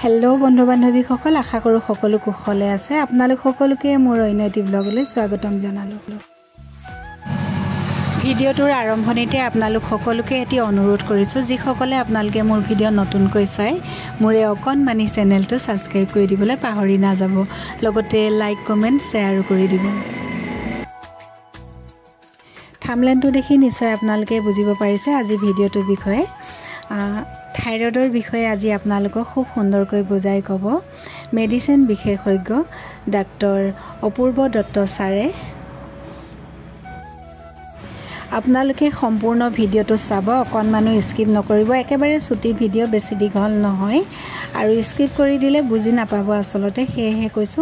Hello बंधु बान्धवी सकल आशा करूँ सकलो कुशले आछे। आपनालोक सकलोके मोर अन्य एटी ब्लगले स्वागतम जनालो। भिडिओटोर आरम्भणिते आपनालोक सकलोके एटी अनुरोध करिছোঁ जिসকলে आपनालोके मोर भिडिओ नतुनকৈ চাই मोरे अकनमानी चेनेलটো সাবস্ক্রাইব কৰি দিবলৈ পাহৰি নাযাব। লগতে লাইক কমেন্ট শেয়াৰ কৰি দিব। থাম্বনেইলটো দেখি নিশ্চয় आपनालोके বুজিব পাৰিছে আজি ভিডিওটোৰ বিষয়ে। थायरयडर विषय आज आपनालोকক खूब सुंदरকৈ बुझाई कब मेडिसिन विशेषज्ञ डॉक्टर अपूर्व दत्त सारे। आपनालोके सम्पूर्ण भिडिओটো चाब अकनमानो स्किप नकरिब। एकेबारे छुटी भिडिओ बेছি दीघल নহয় আৰু स्किप কৰি দিলে বুজি নাপাব। আসলতে হেহে কৈছো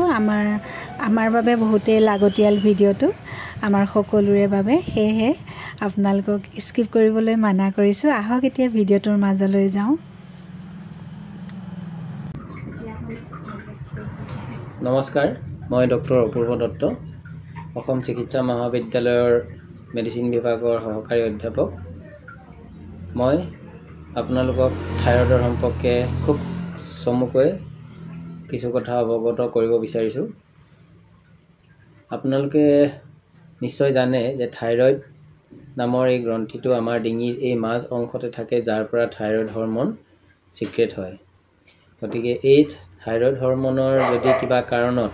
আমাৰ বাবে বহুতে লাগতিয়াল ভিডিওটো আমাৰ সকলোৰে বাবে। হেহে आपनालोকক स्किप কৰিবলৈ মানা কৰিছো। আহক এতিয়া ভিডিওটোৰ মাজলৈ যাওঁ। नमस्कार, मैं डॉक्टर अपूर्व दत्त অসম চিকিৎসা মহাবিদ্যালয়ৰ মেডিচিন বিভাগৰ সহকাৰী অধ্যাপক। মই আপোনালোকক থাইৰয়ডৰ সম্পৰ্কে খুব চমুকৈ কিছু কথা অৱগত কৰিব বিচাৰিছোঁ। আপোনালোকে নিশ্চয় জানে যে থাইৰয়ড নামৰ এই গ্ৰন্থিটো আমাৰ ডিঙিৰ এই মাজ অংশতে থাকে, যাৰ পৰা থাইৰয়ড হৰমন সিক্ৰেট হয়। গতিকে এই থাইৰয়ড হৰমনৰ যদি কিবা কাৰণত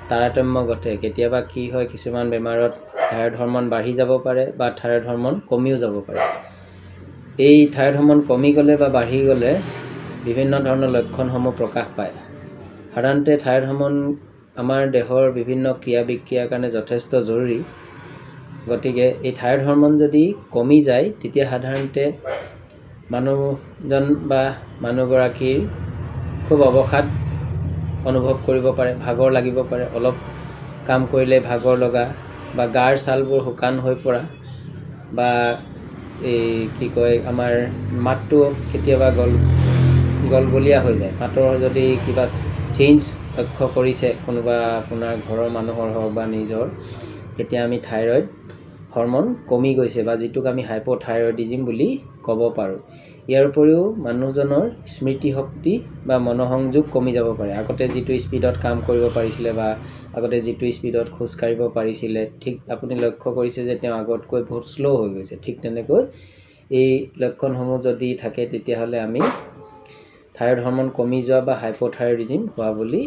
তাৰতম্য ঘটে, কেতিয়াবা কি হয় কিছুমান বেমাৰত থাইৰয়ড হৰমন বাঢ়ি যাব পাৰে বা থাইৰয়ড হৰমন কমিও যাব পাৰে। এই থাইৰয়ড হৰমন কমি গলে বা বাঢ়ি গলে বিভিন্ন ধৰণৰ লক্ষণসমূহ প্ৰকাশ পায়। সাধাৰণতে থাইৰয়ড হৰমন আমাৰ দেহৰ বিভিন্ন ক্ৰিয়া বিক্ৰিয়াৰ কাৰণে যথেষ্ট জৰুৰী। গতিকে এই থাইৰয়ড হৰমন যদি কমি যায় তেতিয়া সাধাৰণতে মানুহজন বা মানুহগৰাকীৰ খুব অৱসাদ অনুভৱ কৰিব পাৰে, ভাগৰ লাগিব পাৰে, অলপ কাম কৰিলে ভাগৰ লগা বা গাৰ ছালবোৰ শুকান হৈ পৰা বা এই কি কয় আমাৰ মাতটো কেতিয়াবা গলগলীয়া হৈ যায়। মাতৰ যদি কিবা চেঞ্জ লক্ষ্য কৰিছে কোনোবা আপোনাৰ ঘৰৰ মানুহৰ হওক বা নিজৰ, তেতিয়া আমি থাইৰয়ড হৰমন কমি গৈছে বা যিটোক আমি হাইপোথাইৰয়ডিজম বুলি ক'ব পাৰোঁ। ইয়াৰ উপৰিও মানুহজনৰ স্মৃতি শক্তি বা মনোসংযোগ কমি যাব পাৰে। আগতে যিটো স্পীডত কাম কৰিব পাৰিছিলে বা আগতে যিটো স্পীডত খোজ কাঢ়িব পাৰিছিলে, ঠিক আপুনি লক্ষ্য কৰিছে যে তেওঁ আগতকৈ বহুত স্লো হৈ গৈছে। ঠিক তেনেকৈ এই লক্ষণসমূহ যদি থাকে তেতিয়াহ'লে আমি থাইৰয়ড হৰমন কমি যোৱা বা হাইপোথাইৰয়ডিজম হোৱা বুলি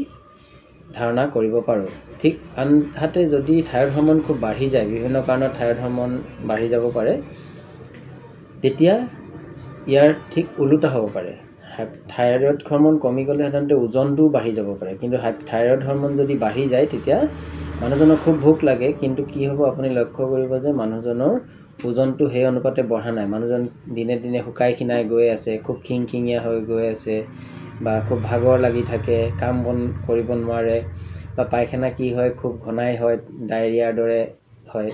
ধাৰণা কৰিব পাৰোঁ। ঠিক আনহাতে যদি থাইৰয়ড হৰমন খুব বাঢ়ি যায়, বিভিন্ন কাৰণত থাইৰয়ড হৰমন বাঢ়ি যাব পাৰে, তেতিয়া ইয়াৰ ঠিক ওলোটা হ'ব পাৰে। থাইৰয়ড হৰমন কমি গ'লে সাধাৰণতে ওজনটোও বাঢ়ি যাব পাৰে, কিন্তু থাইৰয়ড হৰমন যদি বাঢ়ি যায় তেতিয়া মানুহজনৰ খুব ভোক লাগে, কিন্তু কি হ'ব আপুনি লক্ষ্য কৰিব যে মানুহজনৰ ওজনটো সেই অনুপাতে বঢ়া নাই। মানুহজন দিনে দিনে শুকাই খিনাই গৈ আছে, খুব খিংখিঙীয়া হৈ গৈ আছে বা খুব ভাগৰ লাগি থাকে, কাম বন কৰিব নোৱাৰে বা পায়খানা কি হয় খুব ঘনাই হয়, ডায়েৰিয়াৰ দৰে হয়,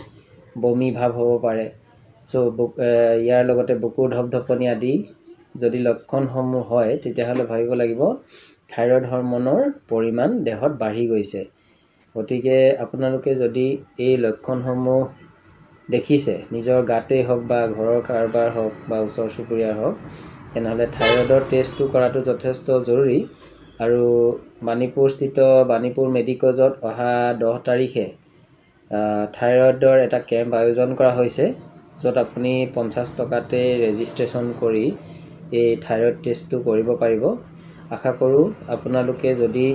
বমি ভাৱ হ'ব পাৰে। ইয়াৰ লগতে বুকুৰ ধপধপনি আদি যদি লক্ষণসমূহ হয় তেতিয়াহ'লে ভাবিব লাগিব থাইৰয়ড হৰমনৰ পৰিমাণ দেহত বাঢ়ি গৈছে। গতিকে আপোনালোকে যদি এই লক্ষণসমূহ দেখিছে নিজৰ গাতেই হওক বা ঘৰৰ কাৰোবাৰ হওক বা ওচৰ চুবুৰীয়াৰ হওক, তেনেহ'লে থাইৰয়ডৰ টেষ্টটো কৰাটো যথেষ্ট জৰুৰী। আৰু বাণীপুৰস্থিত বাণীপুৰ মেডিকজত অহা 10 তাৰিখে থাইৰয়ডৰ এটা কেম্প আয়োজন কৰা হৈছে, য'ত আপুনি 50 টকাতে ৰেজিষ্ট্ৰেশ্যন কৰি এই থাইৰয়ড টেষ্টটো কৰিব পাৰিব। আশা কৰোঁ আপোনালোকে যদি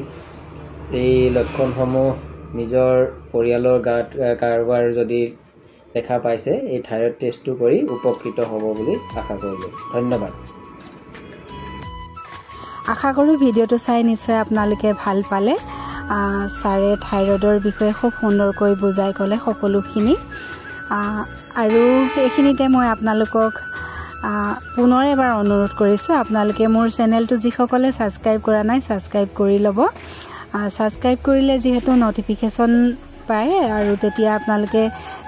এই লক্ষণসমূহ নিজৰ পৰিয়ালৰ গাত কাৰোবাৰ যদি দেখা পাইছে, এই থাইৰয়ড টেষ্টটো কৰি উপকৃত হ'ব বুলি আশা কৰিলোঁ। ধন্যবাদ। আশা কৰোঁ ভিডিওটো চাই নিশ্চয় আপোনালোকে ভাল পালে। ছাৰে থাইৰয়ডৰ বিষয়ে খুব সুন্দৰকৈ বুজাই ক'লে সকলোখিনি। আৰু এইখিনিতে মই আপোনালোকক পুনৰ এবাৰ অনুৰোধ কৰিছোঁ, আপোনালোকে মোৰ চেনেলটো যিসকলে ছাবস্ক্ৰাইব কৰা নাই ছাবস্ক্ৰাইব কৰি ল'ব। ছাবস্ক্ৰাইব কৰিলে যিহেতু নটিফিকেশ্যন পায় আৰু তেতিয়া আপোনালোকে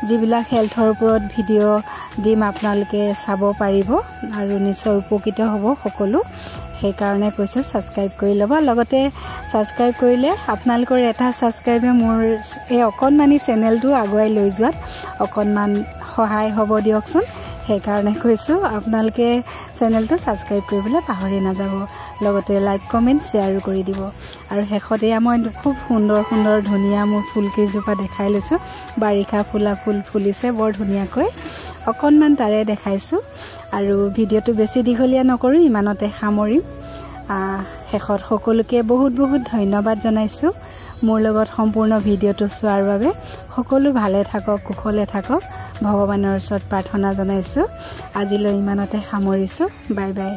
যিবিলাক হেল্থৰ ওপৰত ভিডিঅ' দিম আপোনালোকে চাব পাৰিব আৰু নিশ্চয় উপকৃত হ'ব সকলো। সেইকাৰণে কৈছোঁ ছাবস্ক্ৰাইব কৰি ল'ব। লগতে ছাবস্ক্ৰাইব কৰিলে আপোনালোকৰ এটা ছাবস্ক্ৰাইবে মোৰ এই অকণমানি চেনেলটো আগুৱাই লৈ যোৱাত অকণমান সহায় হ'ব দিয়কচোন। সেইকাৰণে কৈছোঁ আপোনালোকে চেনেলটো ছাবস্ক্ৰাইব কৰিবলৈ পাহৰি নাযাব। লগতে লাইক কমেণ্ট শ্বেয়াৰো কৰি দিব। আৰু শেষত এয়া মই খুব সুন্দৰ সুন্দৰ ধুনীয়া মোৰ ফুলকেইজোপা দেখাই লৈছোঁ। বাৰিষা ফুলা ফুল ফুলিছে বৰ ধুনীয়াকৈ, অকণমান তাৰে দেখাইছোঁ। আৰু ভিডিঅ'টো বেছি দীঘলীয়া নকৰোঁ, ইমানতে সামৰিম। শেষত সকলোকে বহুত বহুত ধন্যবাদ জনাইছোঁ মোৰ লগত সম্পূৰ্ণ ভিডিঅ'টো চোৱাৰ বাবে। সকলো ভালে থাকক, কুশলে থাকক, ভগৱানৰ ওচৰত প্ৰাৰ্থনা জনাইছোঁ। আজিলৈ ইমানতে সামৰিছোঁ। Bye bye.